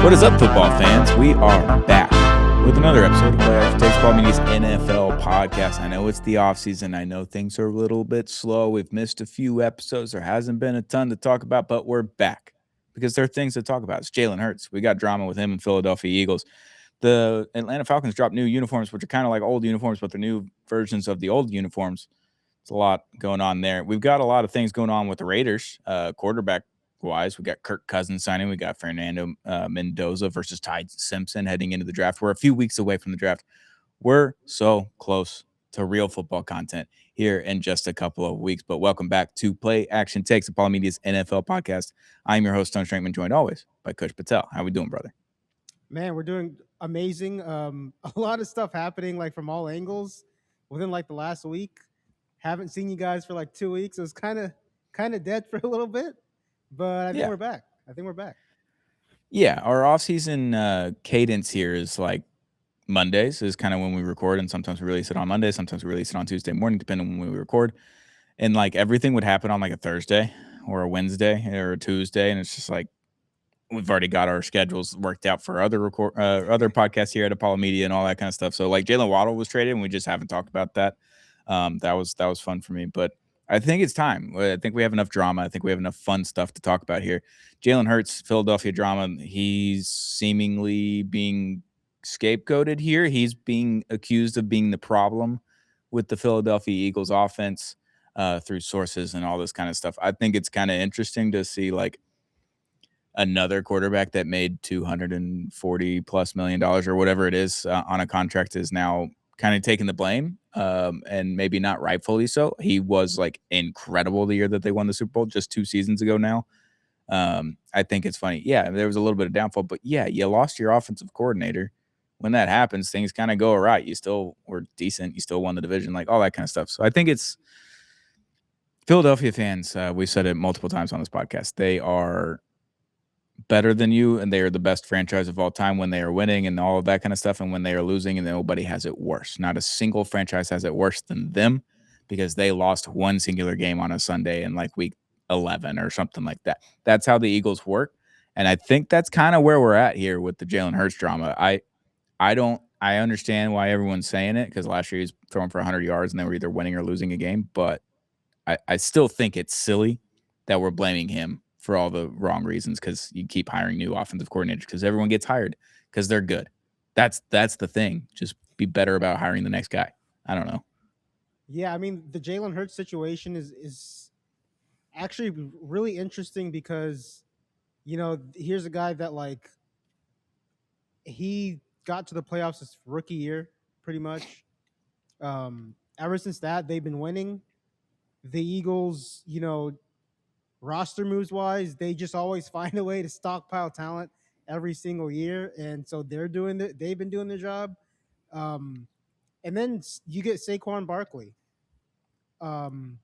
What is up, football fans? We are back with another episode of Playoff Baseball Media's NFL podcast. I know it's the offseason. I know things are a little bit slow. We've missed a few episodes. There hasn't been a ton to talk about, but we're back because there are things to talk about. It's Jalen Hurts. We got drama with him and Philadelphia Eagles. The Atlanta Falcons dropped new uniforms, which are kind of like old uniforms, but they're new versions of the old uniforms. It's a lot going on there. We've got a lot of things going on with the Raiders, quarterback wise. We got Kirk Cousins signing. We got Fernando Mendoza versus Ty Simpson heading into the draft. We're a few weeks away from the draft. We're so close to real football content here in just a couple of weeks. But welcome back to Play Action Takes, Apollo Media's NFL podcast. I'm your host, Tony Strankman, joined always by Kush Patel. How we doing, brother? Man, we're doing amazing. A lot of stuff happening like from all angles within like the last week. Haven't seen you guys for like 2 weeks. It was kind of dead for a little bit, but I think we're back. Yeah, our off-season cadence here is like Mondays is kind of when we record, and sometimes we release it on Monday, sometimes we release it on Tuesday morning, depending on when we record. And like everything would happen on like a Thursday or a Wednesday or a Tuesday, and it's just like we've already got our schedules worked out for other other podcasts here at Apollo Media and all that kind of stuff. So like Jalen Waddle was traded, and we just haven't talked about that. That was fun for me, but I think it's time. I think we have enough drama. I think we have enough fun stuff to talk about here. Jalen Hurts, Philadelphia drama. He's seemingly being scapegoated here. He's being accused of being the problem with the Philadelphia Eagles offense through sources and all this kind of stuff. I think it's kind of interesting to see like another quarterback that made $240+ million or whatever it is on a contract is now kind of taking the blame, and maybe not rightfully so. He was like incredible the year that they won the Super Bowl just 2 seasons ago now. I think it's funny. Yeah, there was a little bit of downfall, but yeah, you lost your offensive coordinator. When that happens, things kind of go awry. You still were decent. You still won the division, like all that kind of stuff. So I think it's Philadelphia fans. We've said it multiple times on this podcast. They are better than you, and they are the best franchise of all time when they are winning and all of that kind of stuff, and when they are losing, and nobody has it worse. Not a single franchise has it worse than them because they lost one singular game on a Sunday in like week 11 or something like that. That's how the Eagles work, and I think that's kind of where we're at here with the Jalen Hurts drama. I understand why everyone's saying it because last year he's throwing for 100 yards and they were either winning or losing a game, but I still think it's silly that we're blaming him for all the wrong reasons because you keep hiring new offensive coordinators because everyone gets hired because they're good. That's the thing. Just be better about hiring the next guy. I don't know. Yeah, I mean the Jalen Hurts situation is actually really interesting because here's a guy that like he got to the playoffs his rookie year pretty much. Ever since that they've been winning. The Eagles, roster moves wise, they just always find a way to stockpile talent every single year, and so they've been doing their job. And then you get Saquon Barkley. And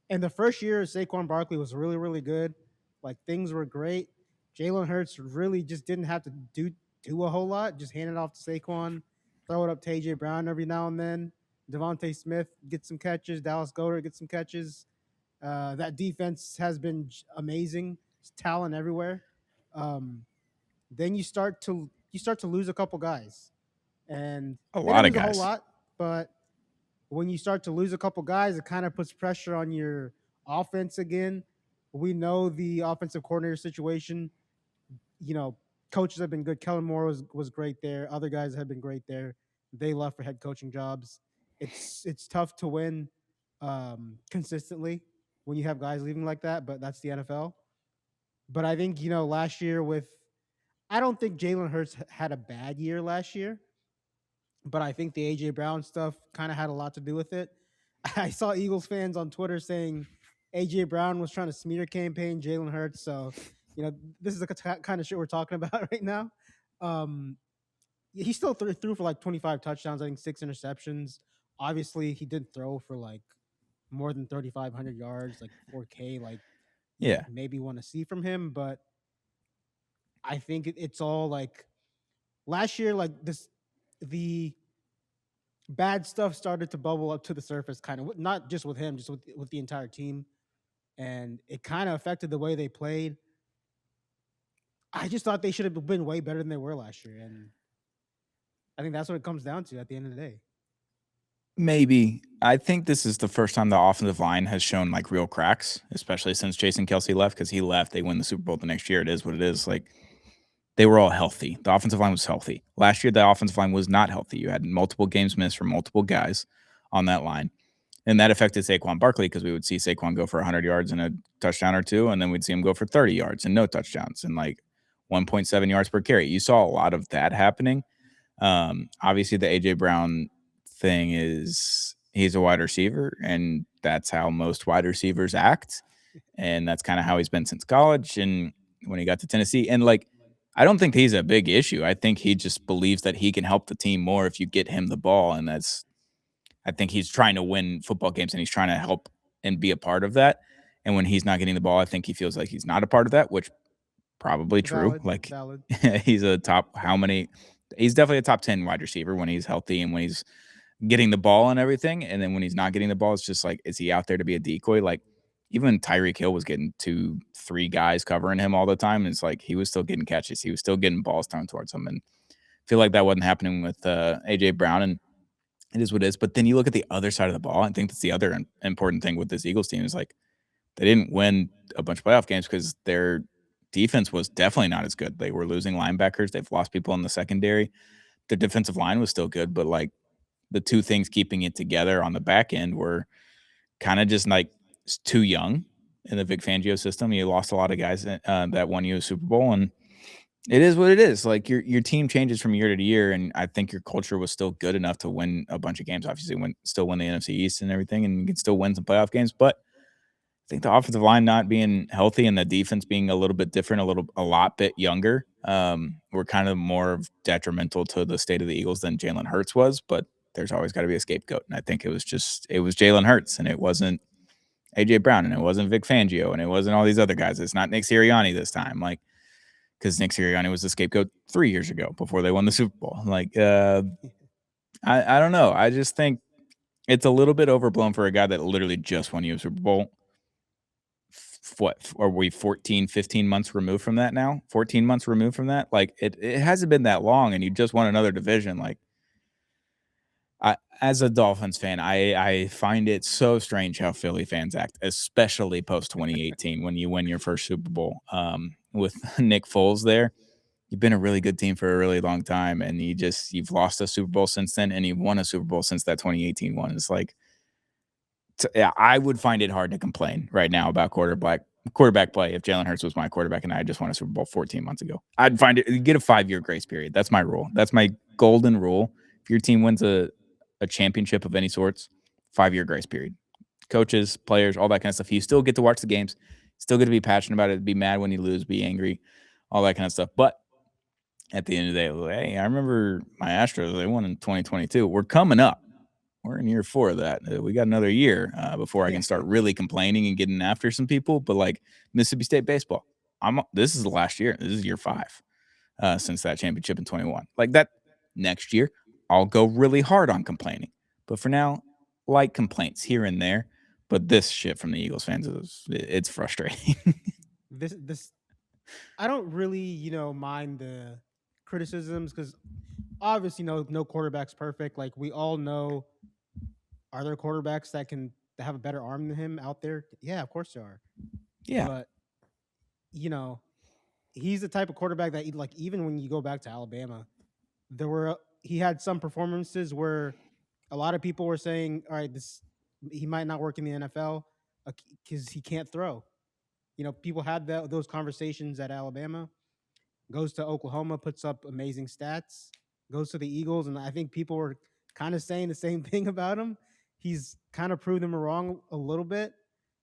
the first year Saquon Barkley was really really good, like things were great. Jalen Hurts really just didn't have to do a whole lot, just hand it off to Saquon, throw it up to AJ Brown every now and then. Devontae Smith gets some catches, Dallas Goedert gets some catches. That defense has been amazing. It's talent everywhere. Um, then you start to lose a couple guys, and A they didn't lot of lose a whole guys. lot. But when you start to lose a couple guys, it kind of puts pressure on your offense again. We know the offensive coordinator situation. You know, coaches have been good. Kellen Moore was great there. Other guys have been great there. They left for head coaching jobs. It's tough to win consistently when you have guys leaving like that, but that's the NFL. But I think last year I don't think Jalen Hurts had a bad year last year, but I think the AJ Brown stuff kind of had a lot to do with it. I saw Eagles fans on Twitter saying AJ Brown was trying to smear campaign Jalen Hurts. So, this is the kind of shit we're talking about right now. Um, he still threw for like 25 touchdowns, I think 6 interceptions. Obviously, he did throw for like more than 3,500 yards, like 4K, like you Yeah. maybe want to see from him. But I think it's all like last year, like the bad stuff started to bubble up to the surface, kind of not just with him, just with the entire team, and it kind of affected the way they played. I just thought they should have been way better than they were last year, and I think that's what it comes down to at the end of the day. Maybe. I think this is the first time the offensive line has shown like real cracks, especially since Jason Kelsey left because he left. They win the Super Bowl the next year. It is what it is. Like they were all healthy. The offensive line was healthy. Last year, the offensive line was not healthy. You had multiple games missed from multiple guys on that line. And that affected Saquon Barkley because we would see Saquon go for 100 yards and a touchdown or two, and then we'd see him go for 30 yards and no touchdowns and like 1.7 yards per carry. You saw a lot of that happening. Obviously, the AJ Brown thing is he's a wide receiver, and that's how most wide receivers act. And that's kind of how he's been since college. And when he got to Tennessee, and like, I don't think he's a big issue. I think he just believes that he can help the team more if you get him the ball. And that's, I think he's trying to win football games and he's trying to help and be a part of that. And when he's not getting the ball, I think he feels like he's not a part of that, which probably true. Valid, Like valid. he's a top how many he's definitely a top 10 wide receiver when he's healthy and when he's getting the ball and everything. And then when he's not getting the ball, it's just like, is he out there to be a decoy? Like even Tyreek Hill was getting 2, 3 guys covering him all the time. And it's like he was still getting catches. He was still getting balls thrown towards him. And I feel like that wasn't happening with AJ Brown. And it is what it is. But then you look at the other side of the ball. I think that's the other important thing with this Eagles team is like they didn't win a bunch of playoff games because their defense was definitely not as good. They were losing linebackers. They've lost people in the secondary. Their defensive line was still good, but like the two things keeping it together on the back end were kind of just like too young in the Vic Fangio system. You lost a lot of guys that won you a Super Bowl, and it is what it is. Like your team changes from year to year, and I think your culture was still good enough to win a bunch of games. Obviously, still win the NFC East and everything, and you can still win some playoff games. But I think the offensive line not being healthy and the defense being a little bit different, a lot bit younger, were kind of more detrimental to the state of the Eagles than Jalen Hurts was. But there's always got to be a scapegoat, and I think it was Jalen Hurts, and it wasn't AJ Brown, and it wasn't Vic Fangio, and it wasn't all these other guys. It's not Nick Sirianni this time, like because Nick Sirianni was the scapegoat 3 years ago before they won the Super Bowl. Like, I don't know. I just think it's a little bit overblown for a guy that literally just won you a Super Bowl. What are we 14, 15 months removed from that now? 14 months removed from that? Like it hasn't been that long and you just won another division. Like I as a Dolphins fan, I find it so strange how Philly fans act, especially post 2018 when you win your first Super Bowl. With Nick Foles there. You've been a really good team for a really long time and you've lost a Super Bowl since then and you've won a Super Bowl since that 2018 one. It's like yeah, I would find it hard to complain right now about quarterback play if Jalen Hurts was my quarterback and I just won a Super Bowl 14 months ago. I'd find it get a 5-year grace period. That's my rule. That's my golden rule. If your team wins a championship of any sorts, 5-year grace period. Coaches, players, all that kind of stuff. You still get to watch the games, still get to be passionate about it, be mad when you lose, be angry, all that kind of stuff. But at the end of the day, like, hey, I remember my Astros, they won in 2022. We're coming up. We're in year 4 of that. We got another year before I Yeah. can start really complaining and getting after some people. But like Mississippi State baseball, this is the last year. This is year 5 since that championship in 21. Like that next year, I'll go really hard on complaining. But for now, light complaints here and there. But this shit from the Eagles fans it's frustrating. This I don't really, mind the criticisms because obviously no quarterback's perfect. Like we all know, are there quarterbacks that have a better arm than him out there? Yeah, of course there are. Yeah. But you know, he's the type of quarterback that like even when you go back to Alabama, he had some performances where a lot of people were saying, all right, this he might not work in the NFL because he can't throw. People had those conversations at Alabama. Goes to Oklahoma, puts up amazing stats. Goes to the Eagles, and I think people were kind of saying the same thing about him. He's kind of proved them wrong a little bit,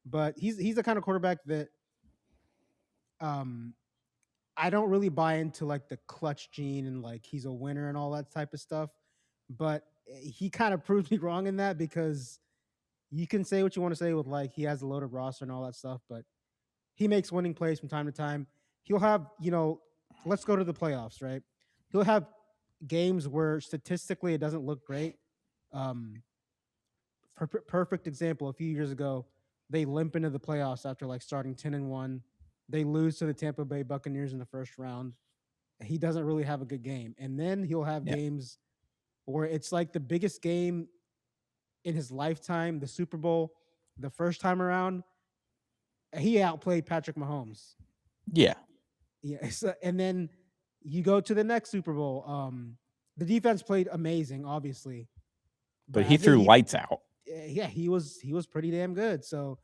but he's the kind of quarterback that um I don't really buy into like the clutch gene and like he's a winner and all that type of stuff. But he kind of proved me wrong in that because you can say what you want to say with like he has a loaded roster and all that stuff, but he makes winning plays from time to time. He'll have, let's go to the playoffs, right? He'll have games where statistically it doesn't look great. Um, Perfect example, a few years ago, they limp into the playoffs after like starting 10-1. They lose to the Tampa Bay Buccaneers in the first round. He doesn't really have a good game. And then he'll have Yeah. games where it's like the biggest game in his lifetime, the Super Bowl, the first time around, he outplayed Patrick Mahomes. Yeah. Yeah, so, and then you go to the next Super Bowl. The defense played amazing, obviously, But but he I think threw lights out. yeah, he was pretty damn good. So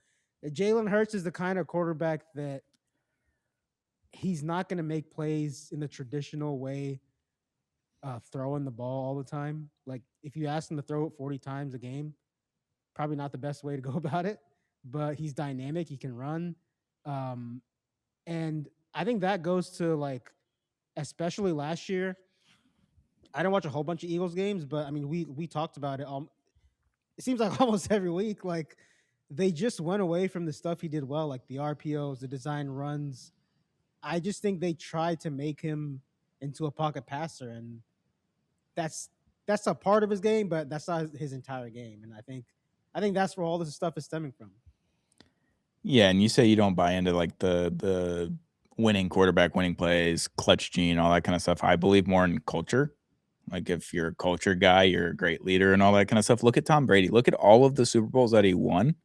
Jalen Hurts is the kind of quarterback that he's not going to make plays in the traditional way, throwing the ball all the time. Like if you ask him to throw it 40 times a game, probably not the best way to go about it. But he's dynamic. He can run, um, and I think that goes to like especially last year. I didn't watch a whole bunch of Eagles games, but I mean, we talked about it. It seems like almost every week. Like they just went away from the stuff he did well, like the RPOs, the design runs. I just think they tried to make him into a pocket passer, and that's that's a part of his game, but that's not his entire game. And I think that's where all this stuff is stemming from. Yeah, and you say you don't buy into like the winning quarterback, winning plays, clutch gene, all that kind of stuff. I believe more in culture. Like if you're a culture guy, you're a great leader and all that kind of stuff. Look at Tom Brady. Look at all of the Super Bowls that he won.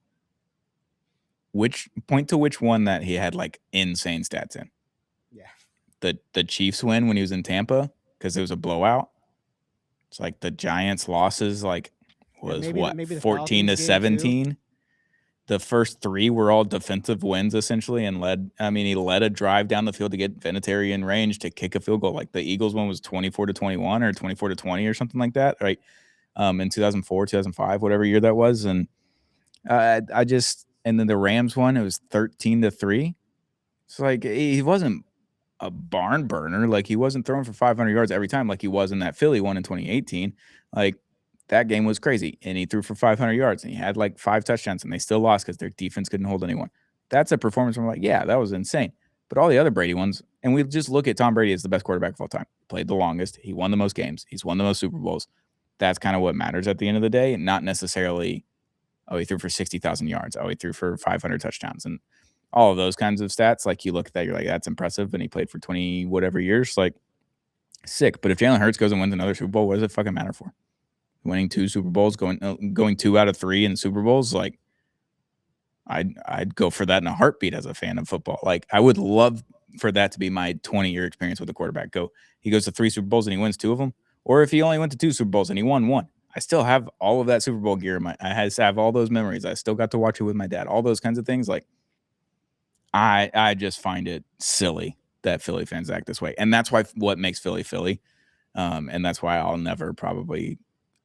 Which one that he had like insane stats in? Yeah, The Chiefs win when he was in Tampa because it was a blowout. It's like the Giants losses like yeah. was what Maybe the 14 Falcons to game too. 17. The first three were all defensive wins essentially, and he led a drive down the field to get Vinatieri in range to kick a field goal. Like the Eagles one was 24-21 or 24-20 or something like that, right? In 2004, 2005, whatever year that was, and and then the Rams one, it was 13-3. It's like he wasn't a barn burner. Like he wasn't throwing for 500 yards every time, like he was in that Philly one in 2018. Like that game was crazy, and he threw for 500 yards, and he had like 5 touchdowns, and they still lost because their defense couldn't hold anyone. That's a performance where I'm like, yeah, that was insane. But all the other Brady ones, and we just look at Tom Brady as the best quarterback of all time. He played the longest. He won the most games. He's won the most Super Bowls. That's kind of what matters at the end of the day, not necessarily, oh, he threw for 60,000 yards. Oh, he threw for 500 touchdowns. And all of those kinds of stats, like you look at that, you're like, that's impressive. And he played for 20 whatever years, like sick. But if Jalen Hurts goes and wins another Super Bowl, what does it fucking matter for? Winning 2 Super Bowls, going 2 out of 3 in Super Bowls, like I'd go for that in a heartbeat as a fan of football. Like I would love for that to be my 20-year experience with a quarterback. He goes to 3 Super Bowls and he wins 2 of them, or if he only went to 2 Super Bowls and he won 1. I still have all of that Super Bowl gear. I have all those memories. I still got to watch it with my dad. All those kinds of things. Like I just find it silly that Philly fans act this way, and that's what makes Philly Philly. And that's why I'll never probably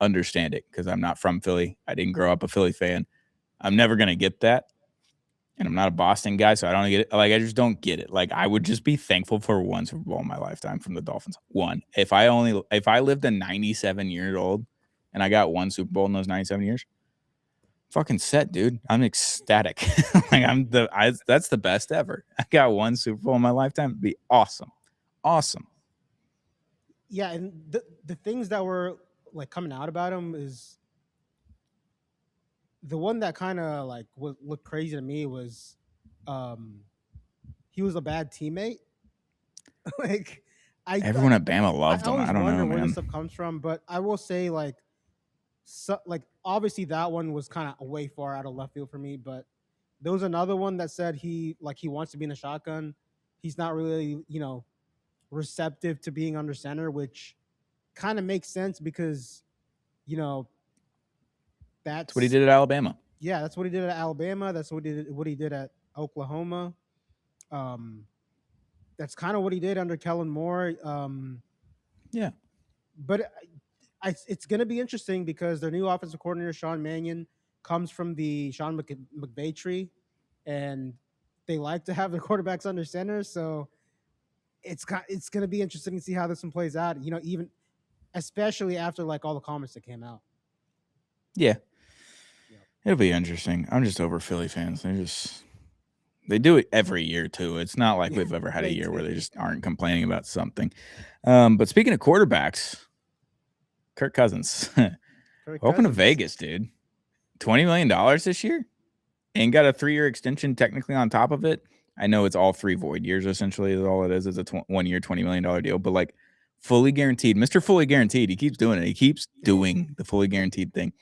understand it because I'm not from Philly. I didn't grow up a Philly fan. I'm never gonna get that, and I'm not a Boston guy, so I don't get it. Like I just don't get it. Like I would just be thankful for 1 Super Bowl in my lifetime from the Dolphins. 1. If I lived a 97 years old and I got 1 Super Bowl in those 97 years, fucking set, dude. I'm ecstatic. Like that's the best ever. I got 1 Super Bowl in my lifetime. It'd be awesome. Awesome. Yeah, and the things that were like coming out about him is the one that kind of like looked crazy to me was um he was a bad teammate. Like I, I Everyone at Bama I loved him. always I don't know, wonder where this man. stuff comes from, but I will say like like obviously that one was kind of way far out of left field for me, but there was another one that said he wants to be in a shotgun. He's not really, receptive to being under center, which kind of makes sense because, you know, That's what he that's did at Alabama. yeah, that's what he did at Alabama. That's what he did at Oklahoma. Um, that's kind of what he did under Kellen Moore. Yeah. But it's going to be interesting because their new offensive coordinator Sean Mannion comes from the Sean McVay tree, and they like to have their quarterbacks under center. So it's going to be interesting to see how this one plays out. Even especially after like all the comments that came out. Yeah. Yeah. It'll be interesting. I'm just over Philly fans. They do it every year too. It's not like Yeah, we've ever had a they year where do. they just aren't complaining about something. But speaking of quarterbacks, Kirk Cousins. Kirk Welcome to Cousins. Vegas, dude. $20 million this year? And got a 3-year extension technically on top of it. I know it's all 3 void years essentially is all it is. It's a 1-year, $20 million deal, but like fully guaranteed. Mr. Fully Guaranteed, he keeps doing it. He keeps doing the fully guaranteed thing.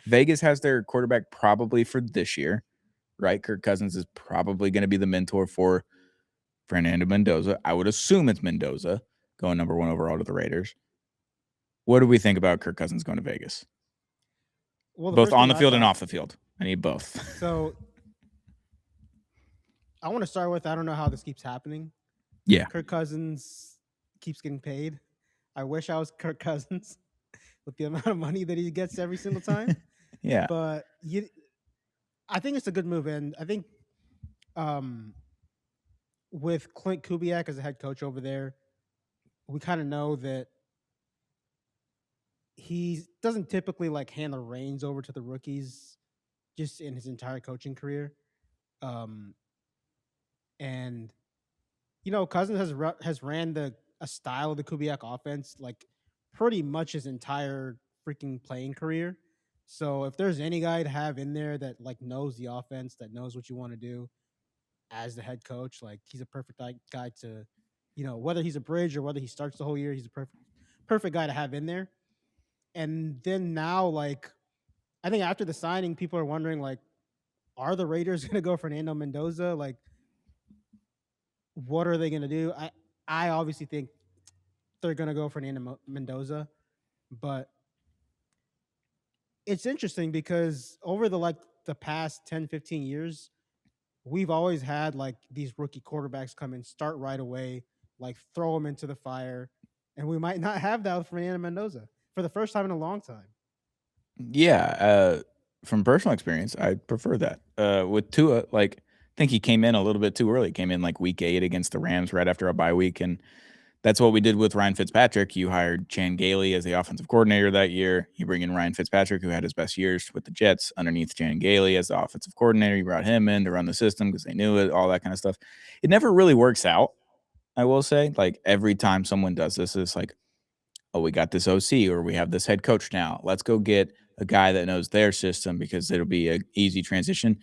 Vegas has their quarterback probably for this year, right? Kirk Cousins is probably going to be the mentor for Fernando Mendoza. I would assume it's Mendoza going number 1 overall to the Raiders. What do we think about Kirk Cousins going to Vegas? Well, the Both first on thing the I field and thought. off the field. I need both. So I want to start with I don't know how this keeps happening. Yeah. Kirk Cousins keeps getting paid. I wish I was Kirk Cousins with the amount of money that he gets every single time. Yeah. But I think it's a good move, and I think um, with Clint Kubiak as the head coach over there, we kind of know that he doesn't typically like hand the reins over to the rookies just in his entire coaching career. Um, and Cousins has ran a style of the Kubiak offense like pretty much his entire freaking playing career. So if there's any guy to have in there that like knows the offense, that knows what you want to do as the head coach, like he's a perfect guy to, whether he's a bridge or whether he starts the whole year, he's a perfect guy to have in there. And then now, like, I think after the signing, people are wondering like, are the Raiders going to go Fernando Mendoza? Like, what are they going to do? I obviously think they're going to go Fernando Mendoza, but it's interesting because over the past 10, 15 years, we've always had like these rookie quarterbacks come in, start right away, like throw them into the fire, and we might not have that with Fernando Mendoza for the first time in a long time. Yeah, from personal experience, I prefer that. With Tua, like, I think he came in a little bit too early. Came in like week 8 against the Rams right after a bye week, and that's what we did with Ryan Fitzpatrick. You hired Chan Gailey as the offensive coordinator that year. You bring in Ryan Fitzpatrick, who had his best years with the Jets underneath Chan Gailey as the offensive coordinator. You brought him in to run the system because they knew it, all that kind of stuff. It never really works out, I will say. Like, every time someone does this, it's like, oh, we got this OC or we have this head coach now. Let's go get a guy that knows their system because it'll be an easy transition.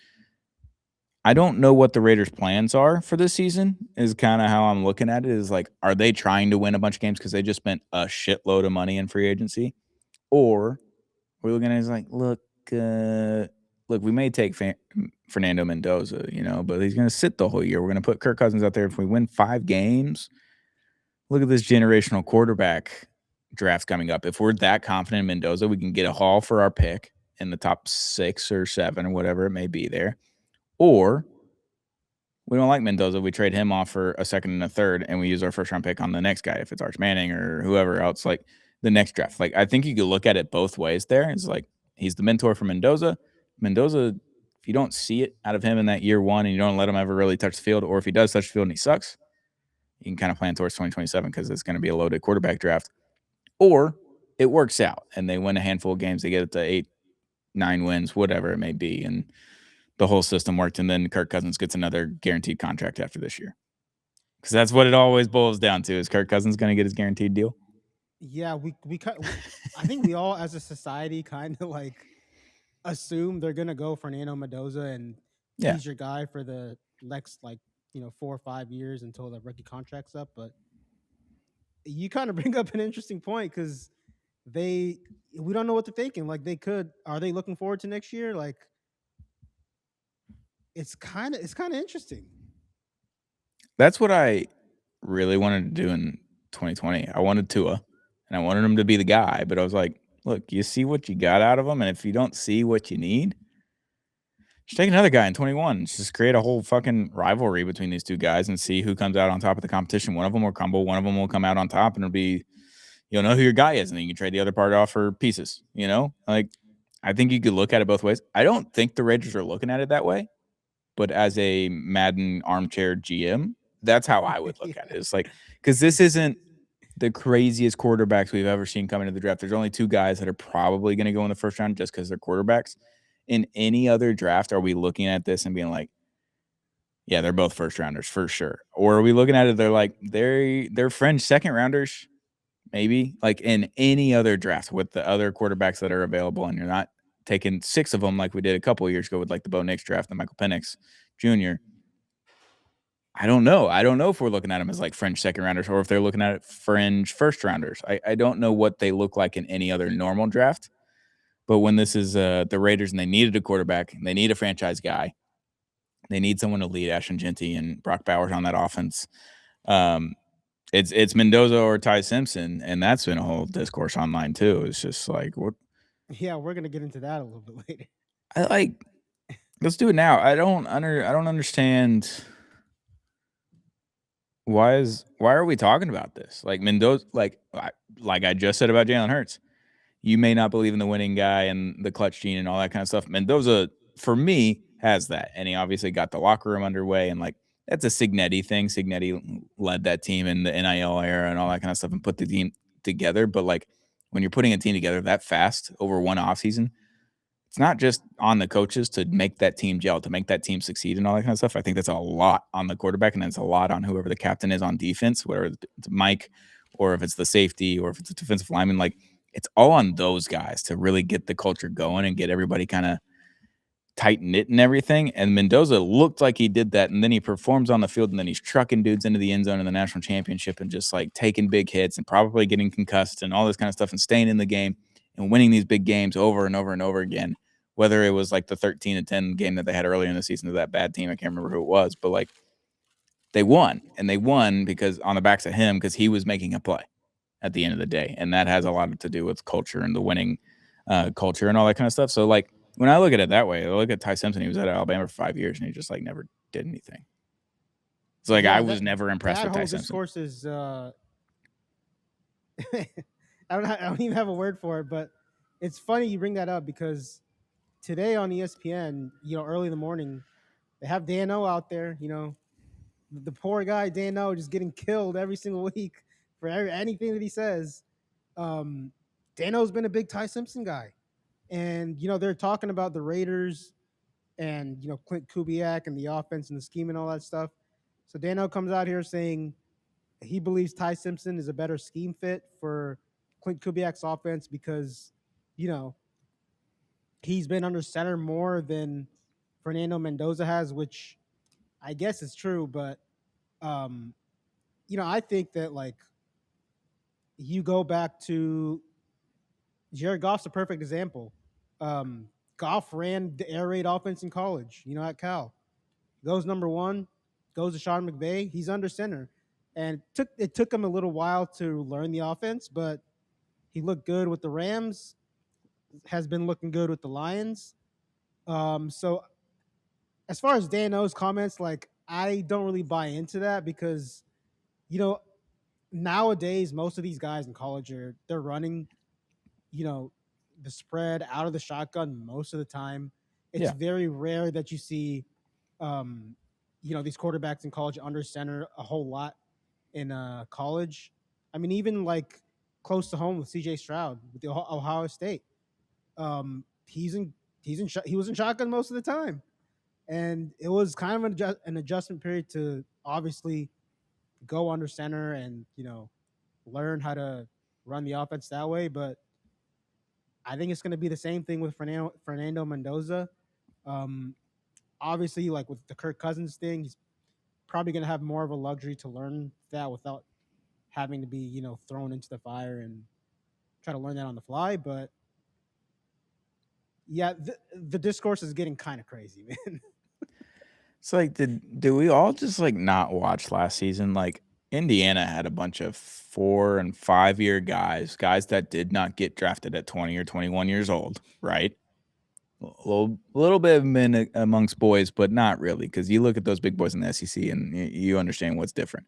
I don't know what the Raiders' plans are for this season, is kind of how I'm looking at it. Is like, are they trying to win a bunch of games because they just spent a shitload of money in free agency? Or we're looking at it as like, look, we may take Fernando Mendoza, but he's going to sit the whole year. We're going to put Kirk Cousins out there. If we win 5 games, look at this generational quarterback draft coming up. If we're that confident in Mendoza, we can get a haul for our pick in the top 6 or 7 or whatever it may be there. Or we don't like Mendoza. We trade him off for a second and a third, and we use our first round pick on the next guy, if it's Arch Manning or whoever else, like the next draft. Like, I think you could look at it both ways there. It's like, he's the mentor for Mendoza. Mendoza, if you don't see it out of him in that year 1 and you don't let him ever really touch the field, or if he does touch the field and he sucks, you can kind of plan towards 2027 because it's going to be a loaded quarterback draft. Or it works out and they win a handful of games. They get it to 8, 9 wins, whatever it may be. And the whole system worked. And then Kirk Cousins gets another guaranteed contract after this year. Because that's what it always boils down to. Is Kirk Cousins going to get his guaranteed deal? Yeah, I think we all as a society kind of like assume they're gonna go Fernando Mendoza and Yeah. he's your guy for the next 4 or 5 years until the rookie contract's up. But you kind of bring up an interesting point because we don't know what they're thinking. Like are they looking forward to next year? Like it's kind of interesting. That's what I really wanted to do in 2020. I wanted Tua, and I wanted him to be the guy. But I was like, look, you see what you got out of him, and if you don't see what you need, just take another guy in 21. Just create a whole fucking rivalry between these two guys and see who comes out on top of the competition. One of them will crumble. One of them will come out on top, and it'll be, you'll know who your guy is, and then you can trade the other part off for pieces. Like, I think you could look at it both ways. I don't think the Raiders are looking at it that way, but as a Madden armchair GM, that's how I would look at it. It's like, because this isn't the craziest quarterbacks we've ever seen coming to the draft. There's only 2 guys that are probably going to go in the first round just because they're quarterbacks. In any other draft, are we looking at this and being like, yeah, they're both first rounders for sure? Or are we looking at it, they're like, they're fringe second rounders, maybe? Like, in any other draft with the other quarterbacks that are available, and you're not taking 6 of them like we did a couple of years ago with like the Bo Nix draft and Michael Penix Jr. I don't know. I don't know if we're looking at them as like fringe second rounders or if they're looking at it fringe first rounders. I don't know what they look like in any other normal draft. But when this is the Raiders and they needed a quarterback, and they need a franchise guy, they need someone to lead Ashton Genty and Brock Bowers on that offense. Um, it's Mendoza or Ty Simpson, and that's been a whole discourse online too. It's just like what Yeah, we're gonna get into that a little bit later. I like. Let's do it now. I don't understand why are we talking about this? Like Mendoza, like I just said about Jalen Hurts. You may not believe in the winning guy and the clutch gene and all that kind of stuff. Mendoza, for me, has that, and he obviously got the locker room underway, and like that's a Signetti thing. Signetti led that team in the NIL era and all that kind of stuff, and put the team together. But like when you're putting a team together that fast over one offseason, it's not just on the coaches to make that team gel, to make that team succeed and all that kind of stuff. I think that's a lot on the quarterback, and it's a lot on whoever the captain is on defense, whether it's Mike or if it's the safety or if it's a defensive lineman. Like it's all on those guys to really get the culture going and get everybody kind of tight knit and everything. And Mendoza looked like he did that, and then he performs on the field, and then he's trucking dudes into the end zone in the national championship and just like taking big hits and probably getting concussed and all this kind of stuff and staying in the game and winning these big games over and over and over again. Whether it was like the 13-10 game that they had earlier in the season to that bad team, I can't remember who it was, but like they won, and they won because on the backs of him because he was making a play at the end of the day, and that has a lot to do with culture and the winning culture and all that kind of stuff. So like when I look at it that way, I look at Ty Simpson. He was at Alabama for 5 years, and he just like never did anything. It's like I Yeah, was never impressed that with Ty whole Simpson. discourse is I don't even have a word for it, but it's funny you bring that up because today on ESPN, early in the morning, they have Dano out there. The poor guy Dano just getting killed every single week for anything that he says. Um, Dano's been a big Ty Simpson guy, and they're talking about the Raiders and Clint Kubiak and the offense and the scheme and all that stuff. So Dano comes out here saying he believes Ty Simpson is a better scheme fit for Clint Kubiak's offense because you know he's been under center more than Fernando Mendoza has, which I guess is true. But um, I think that like you go back to Jared Goff's a perfect example. Goff ran the air raid offense in college, at Cal. Goes number one, goes to Sean McVay. He's under center. And it took him a little while to learn the offense, but he looked good with the Rams, has been looking good with the Lions. So as far as Dano's comments, like I don't really buy into that because, you know, nowadays most of these guys in college they're running, you know, the spread out of the shotgun most of the time. It's Yeah. very rare that you see these quarterbacks in college under center a whole lot in college. I mean, even like close to home with CJ Stroud with the Ohio State. He's in he was in shotgun most of the time, and it was kind of an adjustment period to obviously go under center and learn how to run the offense that way. But I think it's going to be the same thing with Fernando Mendoza. Um, Obviously, like with the Kirk Cousins thing, he's probably going to have more of a luxury to learn that without having to be thrown into the fire and try to learn that on the fly. But yeah, the discourse is getting kind of crazy, man. It's like did we all just like not watch last season? Like Indiana had a bunch of 4 and 5 year guys that did not get drafted at 20 or 21 years old, right? A little bit of men amongst boys, but not really, because you look at those big boys in the SEC and you understand what's different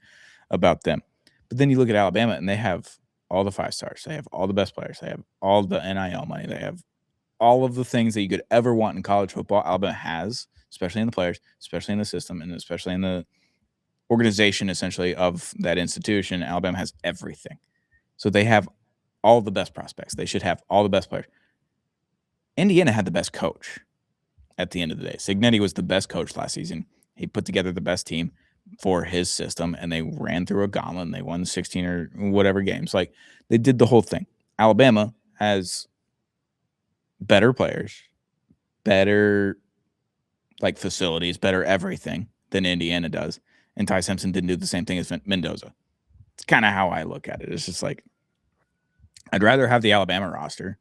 about them. But then you look at Alabama and they have all the 5 stars, they have all the best players, they have all the NIL money, they have all of the things that you could ever want in college football. Alabama has, especially in the players, especially in the system, and especially in the organization essentially of that institution. Alabama has everything. So they have all the best prospects. They should have all the best players. Indiana had the best coach at the end of the day. Signetti was the best coach last season. He put together the best team for his system, and they ran through a gauntlet and they won 16 or whatever games. Like they did the whole thing. Alabama has better players, better like facilities, better everything than Indiana does, and Ty Simpson didn't do the same thing as Mendoza. It's kind of how I look at it. It's just like I'd rather have the Alabama roster,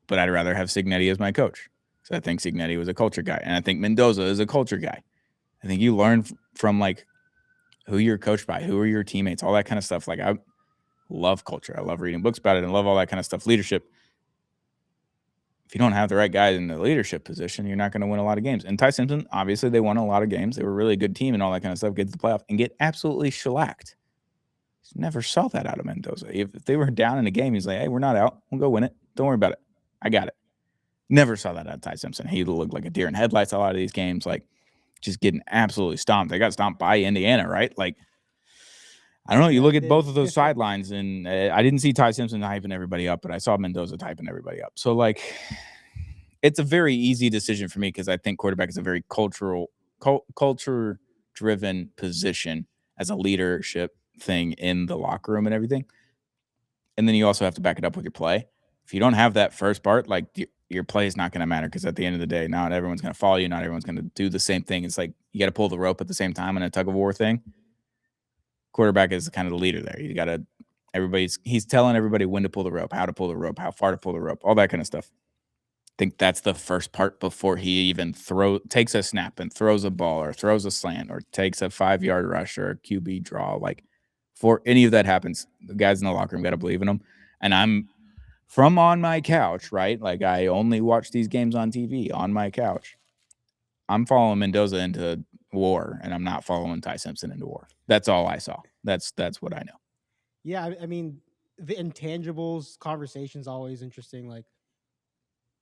but I'd rather have Cignetti as my coach. So I think Cignetti was a culture guy, and I think Mendoza is a culture guy. I think you learn from like who you're coached by, who are your teammates, all that kind of stuff. Like I love culture. I love reading books about it and love all that kind of stuff. Leadership. If you don't have the right guys in the leadership position, you're not going to win a lot of games. And Ty Simpson, obviously, they won a lot of games. They were a really good team and all that kind of stuff. Get to the playoff and get absolutely shellacked. Never saw that out of Mendoza. If they were down in a game, he's like, "Hey, we're not out. We'll go win it. Don't worry about it. I got it." Never saw that out of Ty Simpson. He looked like a deer in headlights a lot of these games, like just getting absolutely stomped. They got stomped by Indiana, right? Like, I don't know. You Yeah, look they at both did. of those sidelines, and I didn't see Ty Simpson hyping everybody up, but I saw Mendoza typing everybody up. So, like, it's a very easy decision for me because I think quarterback is a very culture-driven position as a leadership thing in the locker room and everything. And then you also have to back it up with your play. If you don't have that first part, like your play is not going to matter because at the end of the day, not everyone's going to follow you. Not everyone's going to do the same thing. It's like you got to pull the rope at the same time in a tug of war thing. Quarterback is kind of the leader there. You got to he's telling everybody when to pull the rope, how to pull the rope, how far to pull the rope, all that kind of stuff. I think that's the first part before he even takes a snap and throws a ball or throws a slant or takes a 5-yard rush or a QB draw. Like before any of that happens, the guys in the locker room got to believe in him. And I'm from on my couch, right? Like I only watch these games on TV on my couch. I'm following Mendoza into war, and I'm not following Ty Simpson into war. That's all I saw. That's what I know. Yeah, I mean, the intangibles conversation's always interesting. Like,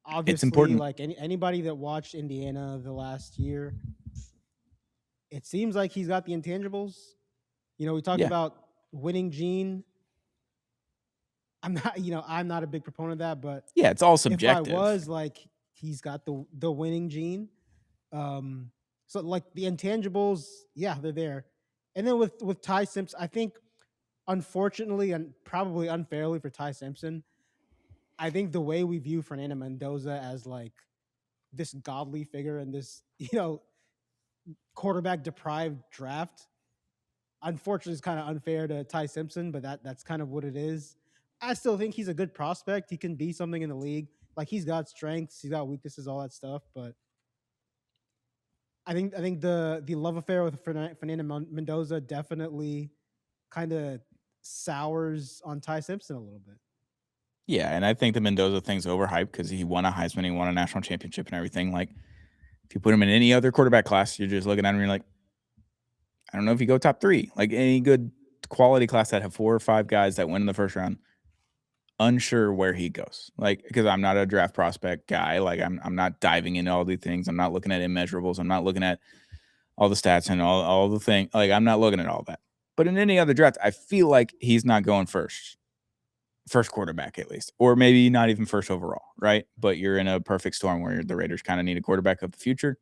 It's obviously, important. like anybody that watched Indiana the last year, it seems like he's got the intangibles. You know, we talked Yeah. about winning gene. I'm not a big proponent of that, but Yeah, it's all if I subjective. was, like, he's got the winning gene. Um, so like the intangibles, yeah, they're there. And then with Ty Simpson, I think unfortunately and probably unfairly for Ty Simpson, I think the way we view Fernando Mendoza as like this godly figure in this, quarterback deprived draft, unfortunately is kind of unfair to Ty Simpson, but that's kind of what it is. I still think he's a good prospect. He can be something in the league. Like he's got strengths, he's got weaknesses, all that stuff. But I think the love affair with Fernando Mendoza definitely kind of sours on Ty Simpson a little bit. Yeah, and I think the Mendoza thing's overhyped because he won a Heisman, he won a national championship and everything. Like, if you put him in any other quarterback class, you're just looking at him and you're like, I don't know if you go top 3. Like any good quality class that have 4 or 5 guys that win in the first round, unsure where he goes. Like, because I'm not a draft prospect guy. Like, I'm not diving into all these things. I'm not looking at immeasurables. I'm not looking at all the stats and all the thing. Like, I'm not looking at all that. But in any other draft, I feel like he's not going first quarterback at least, or maybe not even first overall, right? But you're in a perfect storm where the Raiders kind of need a quarterback of the future.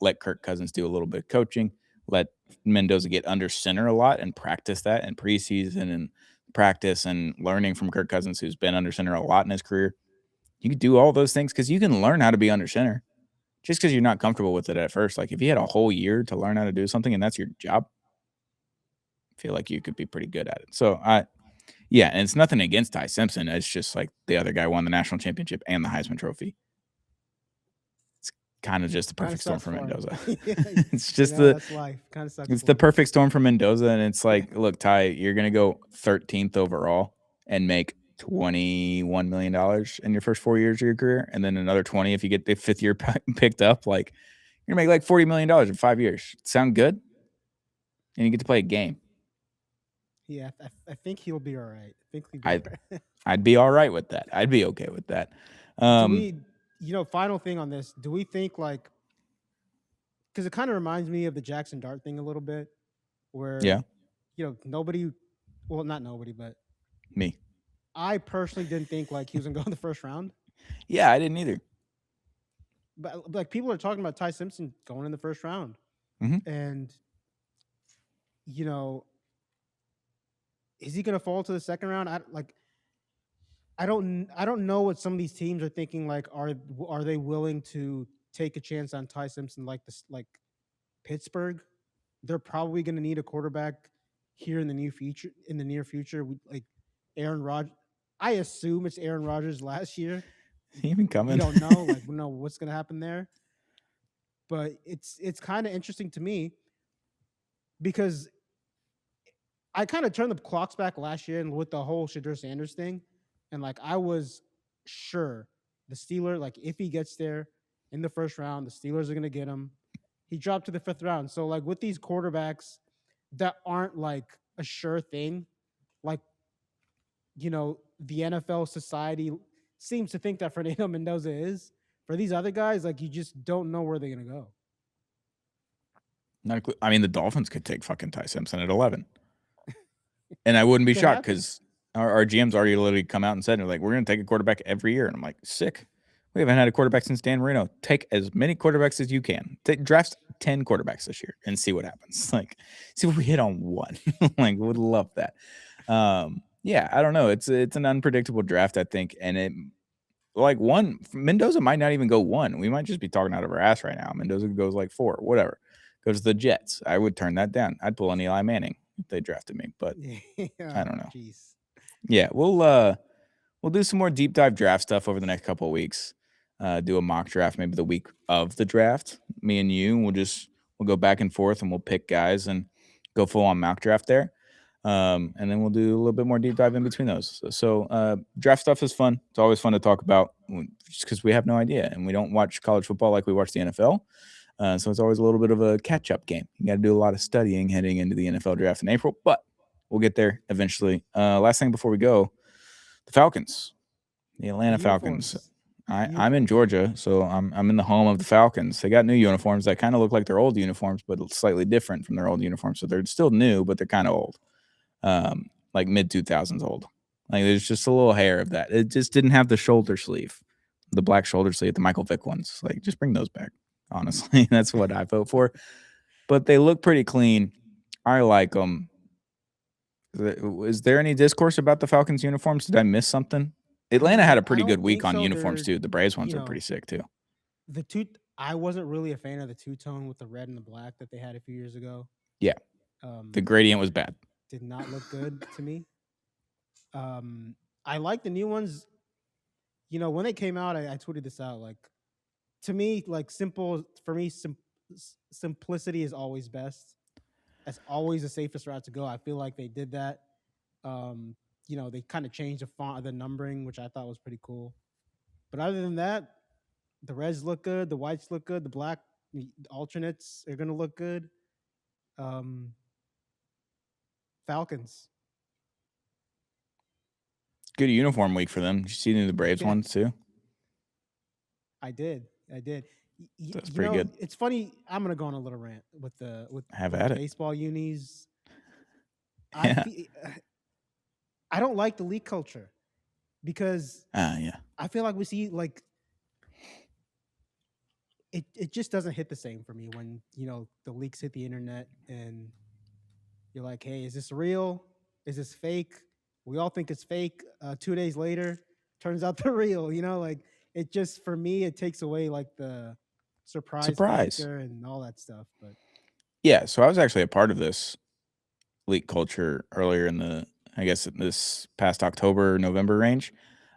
Let Kirk Cousins do a little bit of coaching. Let Mendoza get under center a lot and practice that in preseason and practice and learning from Kirk Cousins, who's been under center a lot in his career. You can do all those things because you can learn how to be under center just because you're not comfortable with it at first. Like if you had a whole year to learn how to do something and that's your job, I feel like you could be pretty good at it. So yeah, and it's nothing against Ty Simpson. It's just like the other guy won the national championship and the Heisman Trophy. It's kind of just the Kind of perfect storm sucks for for him. Mendoza. Yeah, It's just the that's life. Kind of sucks it's the for him. perfect storm for Mendoza, and it's like, look, Ty, you're gonna go 13th overall and make $21 million in your first 4 years of your career, and then another 20 if you get the 5th year picked up. Like you're gonna make like $40 million in 5 years. Sound good? And you get to play a game. Yeah, I think he'll be all right. I think he'll be all I right. I'd be all right with that. I'd be okay with that. Do Um, we, final thing on this, do we think like, because it kind of reminds me of the Jackson Dart thing a little bit, where, yeah, nobody, well, not nobody, but me. I personally didn't think like he was going to go in the first round. Yeah, I didn't either. But like people are talking about Ty Simpson going in the first round. Mhm. And, you know, is he going to fall to the second round? I don't know what some of these teams are thinking. Like, are they willing to take a chance on Ty Simpson like this, like Pittsburgh? they're probably going to need a quarterback here in the near future. In the near future, like Aaron Rodgers. I assume it's Aaron Rodgers last year. He even We coming? don't know. Like we don't know what's going to happen there. But it's kind of interesting to me because I kind of turned the clocks back last year and with the whole Shadur Sanders thing, and like I was sure the Steelers, like if he gets there in the first round, the Steelers are gonna get him. He dropped to the fifth round. So like with these quarterbacks that aren't like a sure thing, like the NFL society seems to think that Fernando Mendoza is. For these other guys, like you just don't know where they're gonna go. Not a clue. I mean, the Dolphins could take fucking Ty Simpson at 11. And I wouldn't be Could shocked happen. because our GM's already literally come out and said, they're like, we're going to take a quarterback every year. And I'm like, sick. We haven't had a quarterback since Dan Marino. Take as many quarterbacks as you can. Draft 10 quarterbacks this year and see what happens. Like, see if we hit on one. Like, would love that. Yeah, I don't know. It's an unpredictable draft, I think. And it, like, Mendoza might not even go 1. We might just be talking out of our ass right now. Mendoza goes like 4, whatever. Goes to the Jets. I would turn that down. I'd pull an Eli Manning if they drafted me, but I don't know. Jeez. Yeah, we'll do some more deep dive draft stuff over the next couple of weeks. Do a mock draft maybe the week of the draft. Me and you, we'll go back and forth and we'll pick guys and go full on mock draft there. And then we'll do a little bit more deep dive in between those. So draft stuff is fun. It's always fun to talk about just because we have no idea and we don't watch college football like we watch the NFL. So it's always a little bit of a catch-up game. You got to do a lot of studying heading into the NFL draft in April, but we'll get there eventually. Last thing before we go, the Falcons, the Atlanta Falcons. I'm in Georgia, so I'm in the home of the Falcons. They got new uniforms that kind of look like their old uniforms, but slightly different from their old uniforms. So they're still new, but they're kind of old, like mid 2000s old. Like there's just a little hair of that. It just didn't have the shoulder sleeve, the black shoulder sleeve, the Michael Vick ones. Like just bring those back. Honestly, that's what I vote for. But they look pretty clean. I like them. Is there any discourse about the Falcons uniforms? Did I miss something? Atlanta had a I pretty good don't week think on so. uniforms too. The Braves ones You are know, pretty sick too. the two. I wasn't really a fan of the two tone with the red and the black that they had a few years ago. Yeah, the gradient was bad. Did not look good to me. I like the new ones. When they came out, I tweeted this out. Like to me, like simple for me, simplicity is always best. That's always the safest route to go. I feel like they did that. They kind of changed the font of the numbering, which I thought was pretty cool. But other than that, the reds look good, the whites look good, the black alternates are gonna look good. Um, Falcons. Good uniform week for them. Did you see any of the Braves Yeah, ones too? I did. I did. That's pretty good. It's funny. I'm gonna go on a little rant with Have with at the it. baseball unis. Yeah. I don't like the league culture because Yeah. I feel like we see like it just doesn't hit the same for me when the leaks hit the internet and you're like, hey, is this real? Is this fake? We all think it's fake. 2 days later, turns out they're real. Like it just for me, it takes away like the surprise factor and all that stuff. But yeah, so I was actually a part of this leak culture earlier I guess this past October, November range.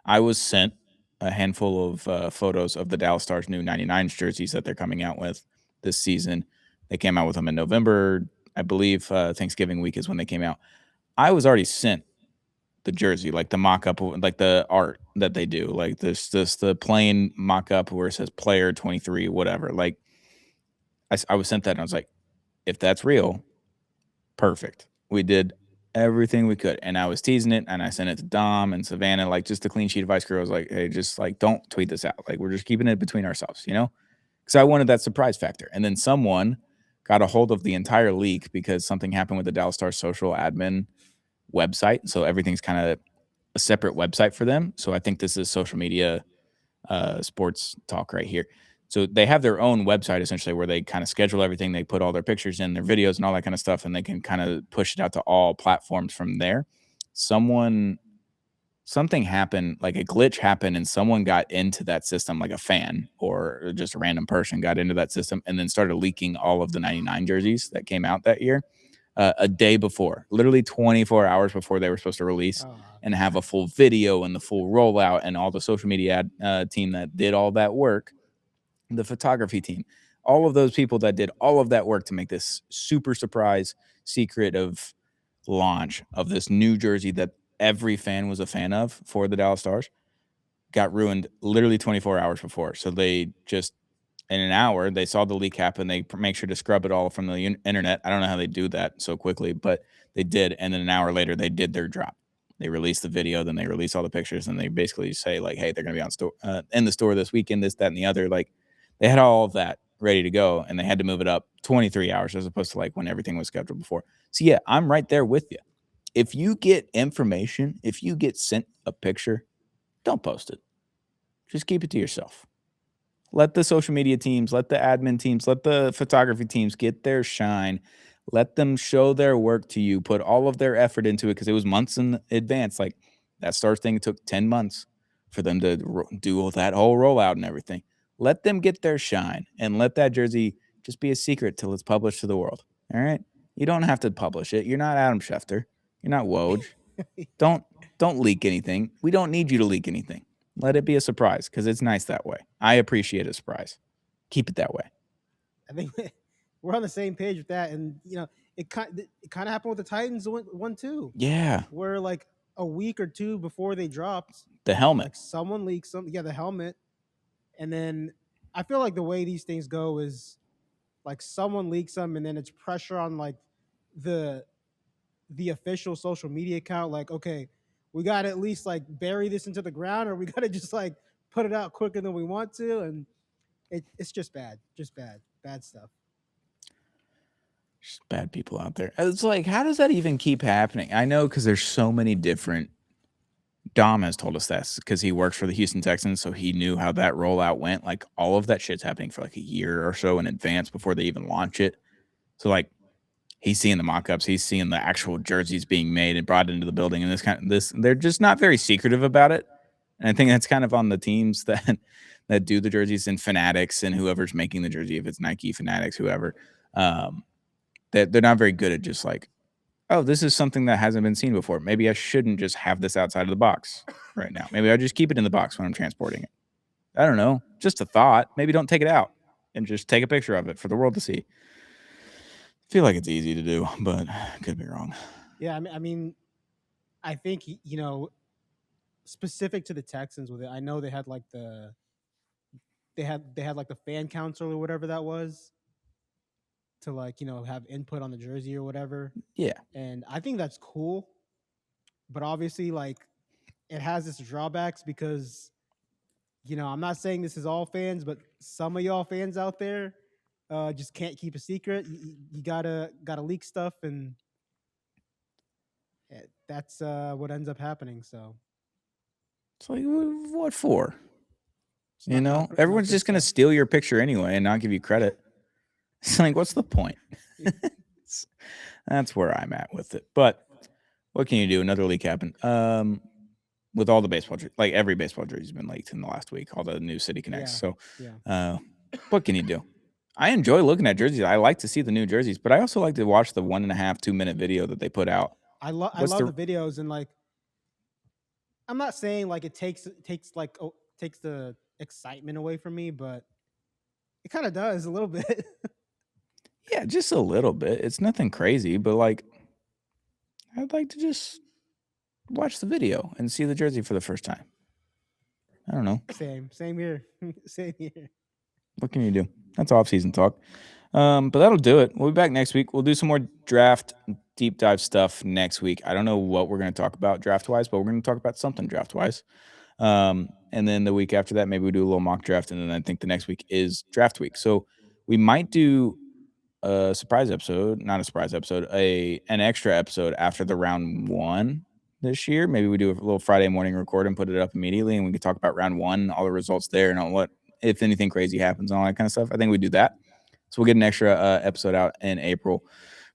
I was sent a handful of photos of the Dallas Stars new 99s jerseys that they're coming out with this season. They came out with them in November. I believe Thanksgiving week is when they came out. I was already sent the jersey, like the mock-up, like the art that they do, like this the plain mock-up where it says player 23, whatever. Like I was sent that and I was like, if that's real, perfect. We did everything we could. And I was teasing it and I sent it to Dom and Savannah, like just a clean sheet of ice cream. I was like, hey, just like don't tweet this out. Like we're just keeping it between ourselves, Because I wanted that surprise factor. And then someone got a hold of the entire leak because something happened with the Dallas Stars social admin website. So everything's kind of a separate website for them. So I think this is social media sports talk right here. So they have their own website essentially where they kind of schedule everything. They put all their pictures in, their videos, and all that kind of stuff, and they can kind of push it out to all platforms from there. Someone something happened, like a glitch happened, and someone got into that system, like a fan or just a random person got into that system and then started leaking all of the 99 jerseys that came out that year a day before, literally 24 hours before they were supposed to release Oh and have a God. full video and the full rollout and all the social media team that did all that work, the photography team, all of those people that did all of that work to make this super surprise secret of launch of this new jersey that every fan was a fan of for the Dallas Stars got ruined literally 24 hours before. So they just in an hour they saw the leak happen. They make sure to scrub it all from the internet. I don't know how they do that so quickly, but they did. And then an hour later, they did their drop. They released the video, then they released all the pictures, and they basically say like, "Hey, they're going to be on store in the store this weekend. This, that, and the other." Like they had all of that ready to go, and they had to move it up 23 hours as opposed to like when everything was scheduled before. So yeah, I'm right there with you. If you get information, if you get sent a picture, don't post it. Just keep it to yourself. Let the social media teams, let the admin teams, let the photography teams get their shine. Let them show their work to you, put all of their effort into it because it was months in advance. Like that Stars thing took 10 months for them to do that whole rollout and everything. Let them get their shine and let that jersey just be a secret till it's published to the world. All right? You don't have to publish it. You're not Adam Schefter. You're not Woj. Don't don't leak anything. We don't need you to leak anything. Let it be a surprise because it's nice that way. I appreciate a surprise. Keep it that way. I think we're on the same page with that, and it kind of happened with the Titans one too, Yeah, where like a week or two before they dropped, the helmet. like someone leaked the helmet, and then I feel like the way these things go is like someone leaks them, and then it's pressure on like the the official social media account, like, okay, we got to at least like bury this into the ground, or we got to just like put it out quicker than we want to, and it's just bad stuff. Just bad people out there. It's like, how does that even keep happening? I know because there's so many different. Dom has told us this because he works for the Houston Texans, so he knew how that rollout went. Like all of that shit's happening for like a year or so in advance before they even launch it. So like he's seeing the mock-ups, he's seeing the actual jerseys being made and brought into the building, and this they're just not very secretive about it. And I think that's kind of on the teams that do the jerseys and Fanatics and whoever's making the jersey, if it's Nike, Fanatics, whoever, that they're not very good at just like, oh, this is something that hasn't been seen before. Maybe I shouldn't just have this outside of the box right now. Maybe I just keep it in the box when I'm transporting it. I don't know. Just a thought. Maybe don't take it out and just take a picture of it for the world to see. I feel like it's easy to do, but could be wrong. Yeah, I think specific to the Texans with it. I know they had like they had like the fan council or whatever that was to like have input on the jersey or whatever, Yeah. and I think that's cool. But obviously, like it has its drawbacks because I'm not saying this is all fans, but some of y'all fans out there just can't keep a secret. You gotta leak stuff, and that's what ends up happening. So It's like, what for? it's not Everyone's good just going to stuff. steal your picture anyway and not give you credit. It's like, what's the point? That's where I'm at with it. But what can you do? Another leak happened. With all the baseball, like every baseball jersey has been leaked in the last week, all the new City Connects. Yeah, So, yeah. what can you do? I enjoy looking at jerseys. I like to see the new jerseys, but I also like to watch the 1.5, 2 minute video that they put out. I What's love the the videos, and like I'm not saying like it takes the excitement away from me, but it kind of does a little bit. yeah, just a little bit. It's nothing crazy, but like I'd like to just watch the video and see the jersey for the first time. I don't know. Same here, same here. What can you do? That's off-season talk. But that'll do it. We'll be back next week. We'll do some more draft deep dive stuff next week. I don't know what we're going to talk about draft-wise, but we're going to talk about something draft-wise. And then the week after that, maybe we do a little mock draft, and then I think the next week is draft week. So we might do a surprise episode, not a surprise episode, an extra episode after the round one this year. Maybe we do a little Friday morning record and put it up immediately, and we can talk about round one, all the results there, and all what if anything crazy happens and all that kind of stuff. I think we do that. So we'll get an extra episode out in April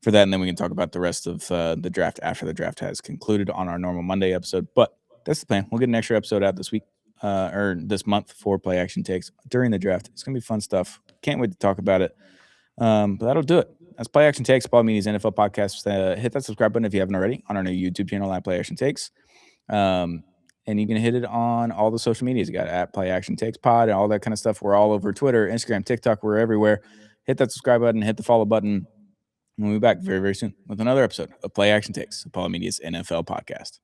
for that, and then we can talk about the rest of the draft after the draft has concluded on our normal Monday episode. But that's the plan. We'll get an extra episode out this week or this month for play action takes during the draft. It's gonna be fun stuff. Can't wait to talk about it. But that'll do it. That's Play Action Takes, Apollo Media's NFL podcast. Hit that subscribe button if you haven't already on our new YouTube channel at Play Action Takes. And you can hit it on all the social medias. You got at Play Action Takes Pod and all that kind of stuff. We're all over Twitter, Instagram, TikTok. We're everywhere. Hit that subscribe button, hit the follow button. We'll be back very, very soon with another episode of Play Action Takes, Apollo Media's NFL podcast.